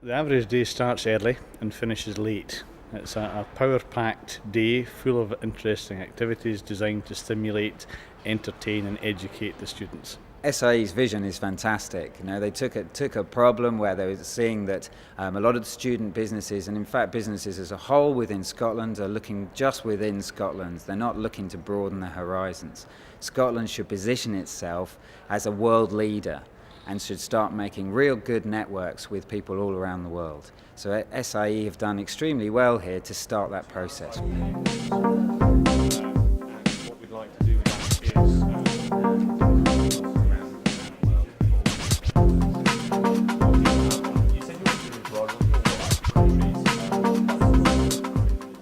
The average day starts early and finishes late. It's a power-packed day full of interesting activities designed to stimulate, entertain and educate the students. SIE's vision is fantastic. You know, they took a problem where they were seeing that a lot of the student businesses, and in fact businesses as a whole within Scotland, are looking just within Scotland. They're not looking to broaden their horizons. Scotland should position itself as a world leader and should start making real good networks with people all around the world. So SIE have done extremely well here to start that process. What we'd like to do is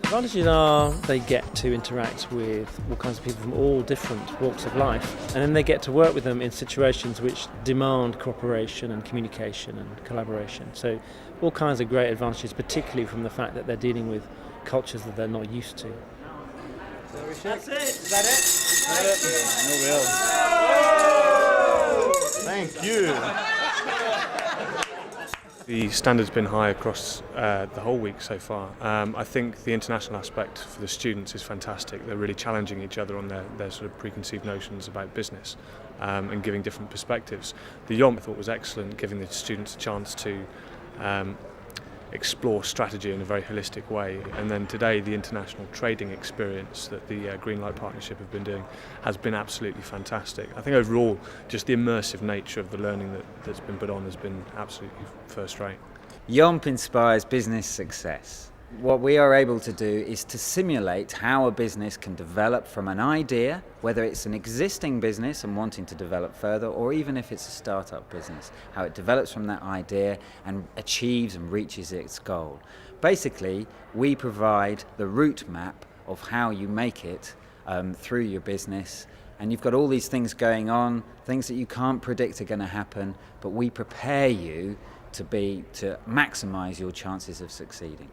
advantages are they get to interact with all kinds of people from all different walks of life, and then they get to work with them in situations which demand cooperation and communication and collaboration. So all kinds of great advantages, particularly from the fact that they're dealing with cultures that they're not used to. That's it. Is that it? no will. Thank you. The standard's been high across the whole week so far. I think the international aspect for the students is fantastic. They're really challenging each other on their sort of preconceived notions about business and giving different perspectives. The YOM I thought was excellent, giving the students a chance to explore strategy in a very holistic way. And then today, the international trading experience that the Greenlight Partnership have been doing has been absolutely fantastic. I think overall, just the immersive nature of the learning that's been put on has been absolutely first rate. YOMP inspires business success. What we are able to do is to simulate how a business can develop from an idea, whether it's an existing business and wanting to develop further, or even if it's a startup business, how it develops from that idea and achieves and reaches its goal. Basically, we provide the route map of how you make it through your business, and you've got all these things going on, things that you can't predict are going to happen, but we prepare you to maximize your chances of succeeding.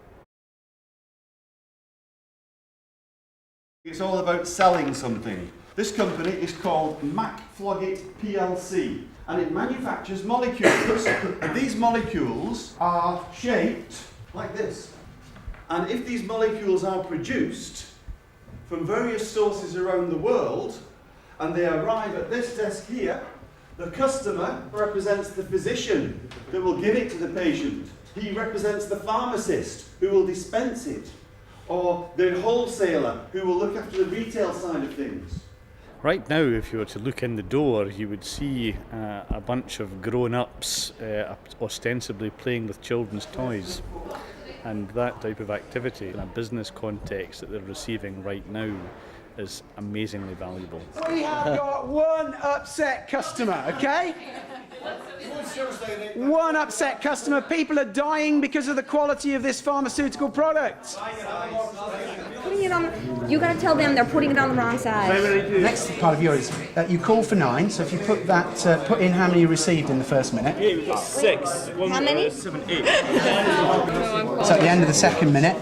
It's all about selling something. This company is called MacFloggit PLC, and it manufactures molecules. And these molecules are shaped like this. And if these molecules are produced from various sources around the world, and they arrive at this desk here, the customer represents the physician that will give it to the patient. He represents the pharmacist who will dispense it, or the wholesaler who will look after the retail side of things. Right now, if you were to look in the door, you would see a bunch of grown-ups ostensibly playing with children's toys. And that type of activity in a business context that they're receiving right now is amazingly valuable. We have got one upset customer, okay? One upset customer. People are dying because of the quality of this pharmaceutical product. Putting it on, you gotta tell them they're putting it on the wrong side. Next part of yours, you call for 9, so if you put that, put in how many you received in the first minute. Yeah, we've got 6. How many? 7, 8. So at the end of the second minute,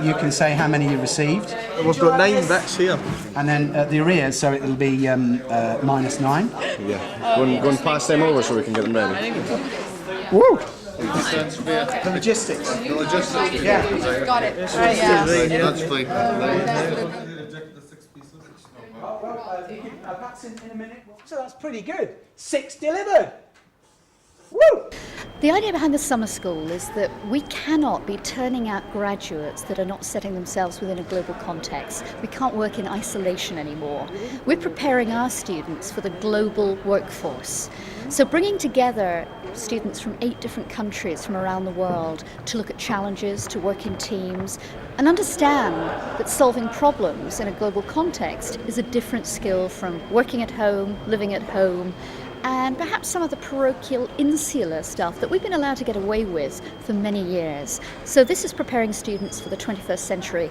you can say how many you received. We've got 9 bits here. And then the arrears, so it'll be minus 9. Yeah. Go and pass them over so we can get them ready. Woo! The logistics. The logistics. Yeah. Got it. Right, yeah. That's fine. That's in a minute. So that's pretty good. 6 delivered. Woo! The idea behind the summer school is that we cannot be turning out graduates that are not setting themselves within a global context. We can't work in isolation anymore. We're preparing our students for the global workforce. So bringing together students from 8 different countries from around the world to look at challenges, to work in teams, and understand that solving problems in a global context is a different skill from working at home, living at home, and perhaps some of the parochial insular stuff that we've been allowed to get away with for many years. So this is preparing students for the 21st century.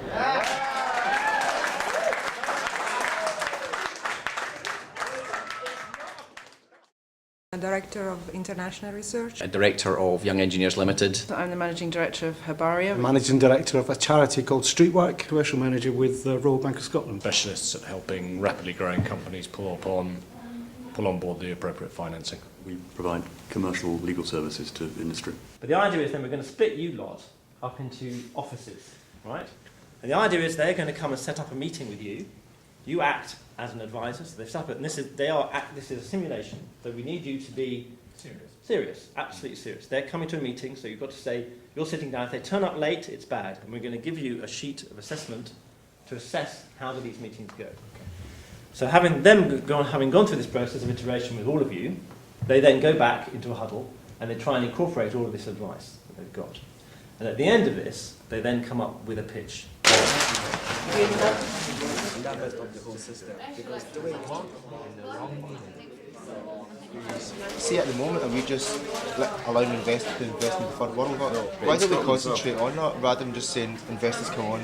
Director of International Research. Director of Young Engineers Limited. I'm the Managing Director of Herbaria. Managing Director of a charity called Streetwork. Commercial Manager with the Royal Bank of Scotland. Specialists at helping rapidly growing companies pull on board the appropriate financing. We provide commercial legal services to industry. But the idea is then we're going to split you lot up into offices, right? And the idea is they're going to come and set up a meeting with you. You act as an advisor, so they've set up it, and this is a simulation, so we need you to be serious, absolutely serious. They're coming to a meeting, so you've got to say, you're sitting down, if they turn up late, it's bad, and we're going to give you a sheet of assessment to assess how do these meetings go. Okay. So having gone through this process of iteration with all of you, they then go back into a huddle, and they try and incorporate all of this advice that they've got. And at the end of this, they then come up with a pitch. See, at the moment, are we just allowing investors to invest in the third world? Why don't we concentrate on that rather than just saying investors come on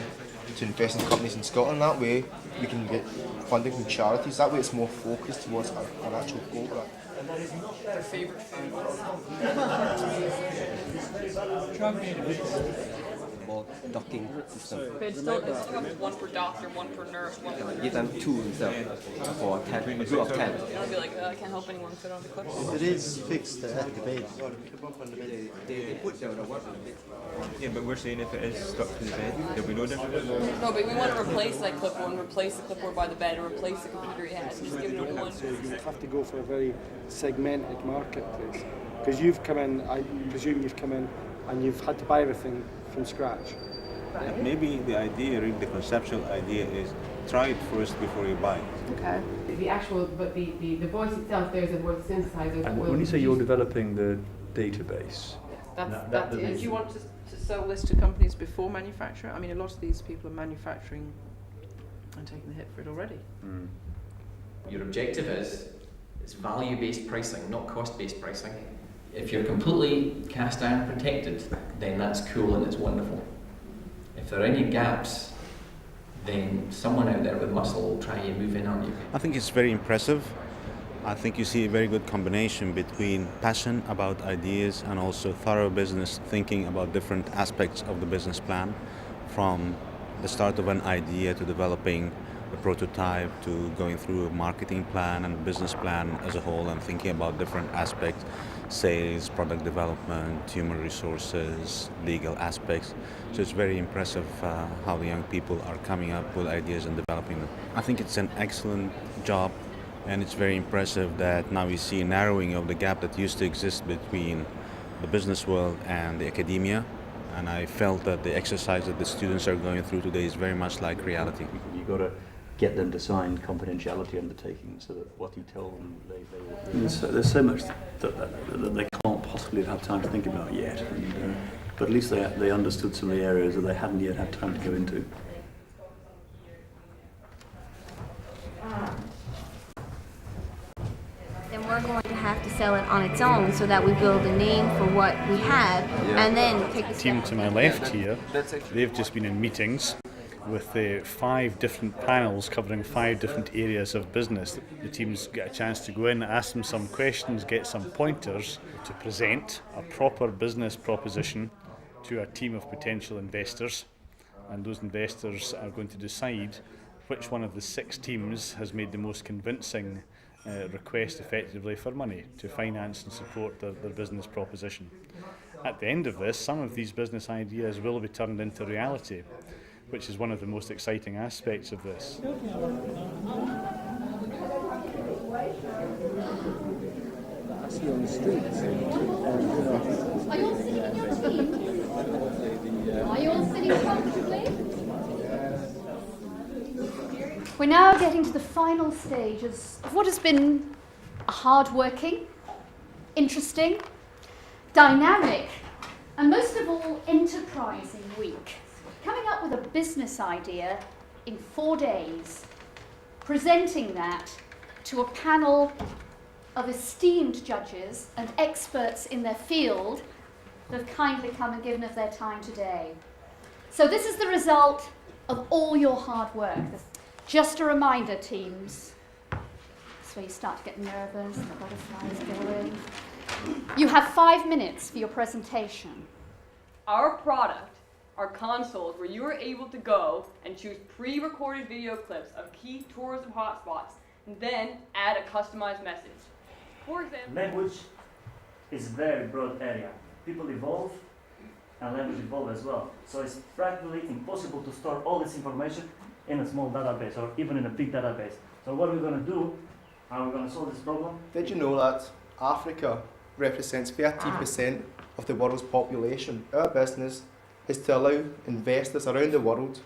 to invest in companies in Scotland? That way we can get funding from charities. That way it's more focused towards an actual goal. Their favourite food. Docking system. But it's still one per doctor, one per nurse, one per... Give them two for 10, a group of 10. It'll be like, I can't help anyone fit on the cliff. It is fixed at the bed. They put down a work on the bed. Yeah, but we're saying if it is stuck to the bed, there'll be no difference. No, but we want to replace that clipboard, replace the clipboard by the bed, and replace the computer he has, and just give it a one. So you have to go for a very segmented marketplace. Because you've come in, I presume you've come in and you've had to buy everything from scratch. Maybe the idea, really the conceptual idea is try it first before you buy it. Okay. The actual, but the voice itself, there's a word synthesizer. And when you say you're developing the database, That is. Do you want to sell this to companies before manufacture? I mean, a lot of these people are manufacturing and taking the hit for it already. Mm. Your objective is value-based pricing, not cost-based pricing. If you're completely cast iron protected, then that's cool and it's wonderful. If there are any gaps, then someone out there with muscle will try and move in on you. I think it's very impressive. I think you see a very good combination between passion about ideas and also thorough business thinking about different aspects of the business plan, from the start of an idea to developing a prototype to going through a marketing plan and business plan as a whole and thinking about different aspects, sales, product development, human resources, legal aspects. So it's very impressive how the young people are coming up with ideas and developing them. I think it's an excellent job, and it's very impressive that now we see a narrowing of the gap that used to exist between the business world and the academia. And I felt that the exercise that the students are going through today is very much like reality. You've got to get them to sign confidentiality undertakings so that what you tell them, they will. There's so much that they can't possibly have time to think about yet. But at least they understood some of the areas that they hadn't yet had time to go into. Then we're going to have to sell it on its own so that we build a name for what we have, and then take the team to my left here, they've just been in meetings with 5 different panels covering 5 different areas of business. The teams get a chance to go in, ask them some questions, get some pointers to present a proper business proposition to a team of potential investors, and those investors are going to decide which one of the 6 teams has made the most convincing request effectively for money to finance and support their business proposition. At the end of this, some of these business ideas will be turned into reality, which is one of the most exciting aspects of this. Are you all sitting in your seat? Are you all sitting comfortably? We're now getting to the final stage of what has been a hard-working, interesting, dynamic, and most of all, enterprising week. Coming up with a business idea in 4 days, presenting that to a panel of esteemed judges and experts in their field that have kindly come and given us their time today. So this is the result of all your hard work. Just a reminder, teams. That's where you start to get nervous, the butterflies going. You have 5 minutes for your presentation. Our product are consoles where you are able to go and choose pre-recorded video clips of key tourism hotspots and then add a customized message. For example, language is a very broad area. People evolve and language evolve as well. So it's practically impossible to store all this information in a small database or even in a big database. So what we're going to do, how we're going to solve this problem? Did you know that Africa represents 30% of the world's population? Our business is to allow investors around the world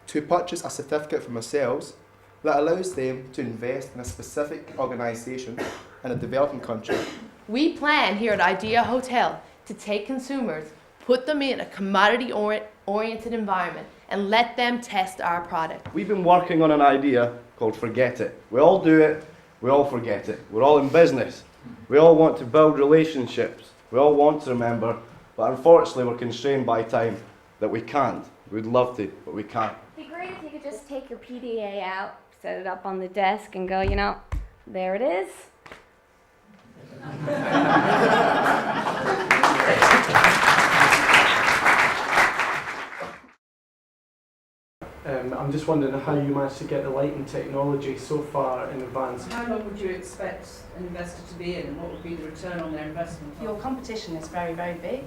to purchase a certificate from ourselves that allows them to invest in a specific organisation in a developing country. We plan here at Idea Hotel to take consumers, put them in a commodity-oriented environment, and let them test our product. We've been working on an idea called Forget It. We all do it, we all forget it. We're all in business. We all want to build relationships. We all want to remember, but unfortunately we're constrained by time that we can't. We'd love to, but we can't. It'd be great if you could just take your PDA out, set it up on the desk, and go, you know, there it is. I'm just wondering how you managed to get the lighting technology so far in advance. How long would you expect an investor to be in, and what would be the return on their investment? Your competition is very, very big.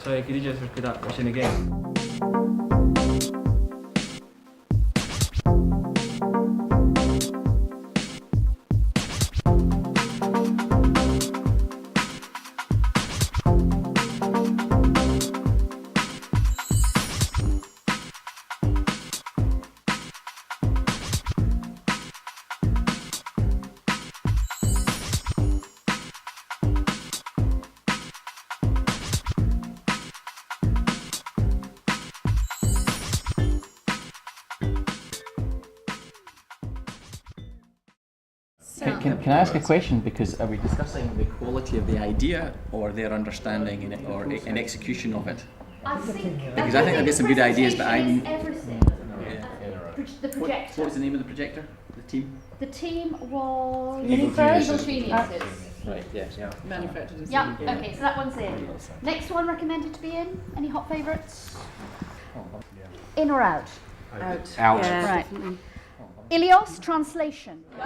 Sorry, could you just repeat that question again? Can I ask a question? Because are we discussing the quality of the idea or their understanding in it, or an execution of it? Because I think I've got some good ideas, but I'm... The projector. What was the name of the projector? The team? The team was Evil Geniuses. Right, yes. Yeah. Manufactured. Yeah, okay, so that one's in. Next one recommended to be in? Any hot favourites? In or out? Out. Out. Yeah, right. Ilios, translation. There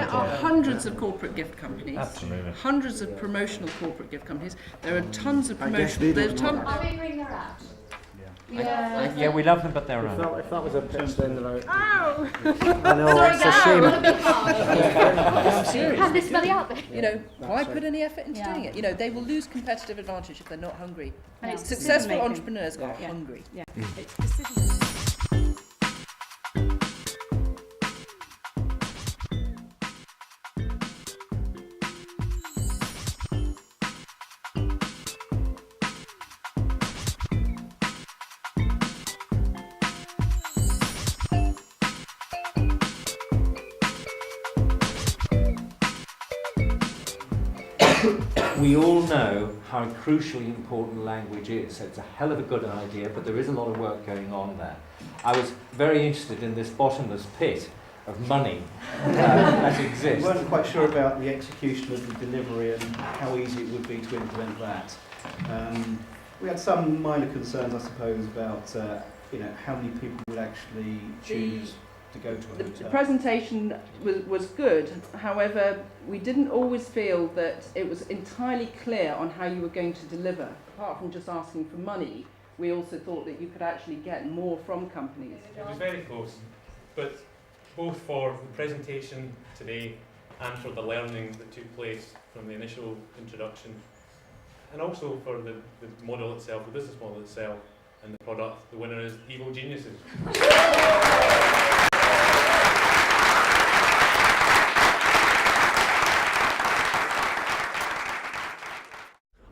are hundreds of corporate gift companies. Absolutely. Hundreds of promotional corporate gift companies. There are tons of promotional. There's tons. Are we agreeing they're out? Yeah, we love them, but they're around. If that was a pitch, then they're out. Oh! I know, Sorry, it's a guys, shame. what a big heart. Have this money out there. You know, why right. put any effort into Yeah. doing it? You know, they will lose competitive advantage if they're not hungry. And it's Successful decision-making. entrepreneurs are Yeah. hungry. Yeah. It's decision. We all know how crucially important language is. So it's a hell of a good idea, but there is a lot of work going on there. I was very interested in this bottomless pit of money that exists. We weren't quite sure about the execution of the delivery and how easy it would be to implement that. We had some minor concerns, I suppose, about how many people would actually choose to go to a The hotel. presentation was good. However, we didn't always feel that it was entirely clear on how you were going to deliver. Apart from just asking for money, we also thought that you could actually get more from companies. It was very close, but both for the presentation today and for the learning that took place from the initial introduction, and also for the model itself, the business model itself, and the product, the winner is Evil Geniuses.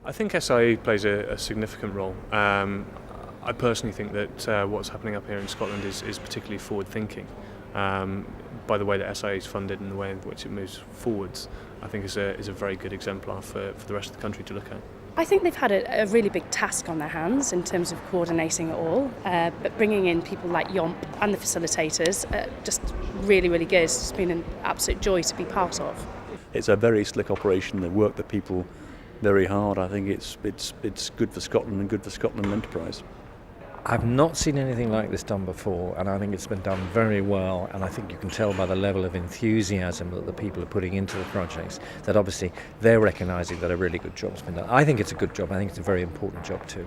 I think SIE plays a significant role. I personally think that what's happening up here in Scotland is particularly forward-thinking. By the way that SIE is funded and the way in which it moves forwards, I think is a very good exemplar for the rest of the country to look at. I think they've had a really big task on their hands in terms of coordinating it all, but bringing in people like Yomp and the facilitators, just really, really good. It's been an absolute joy to be part of. It's a very slick operation. They work the people very hard. I think it's good for Scotland and good for Scotland enterprise. I've not seen anything like this done before, and I think it's been done very well, and I think you can tell by the level of enthusiasm that the people are putting into the projects that obviously they're recognising that a really good job's been done. I think it's a good job. I think it's a very important job too.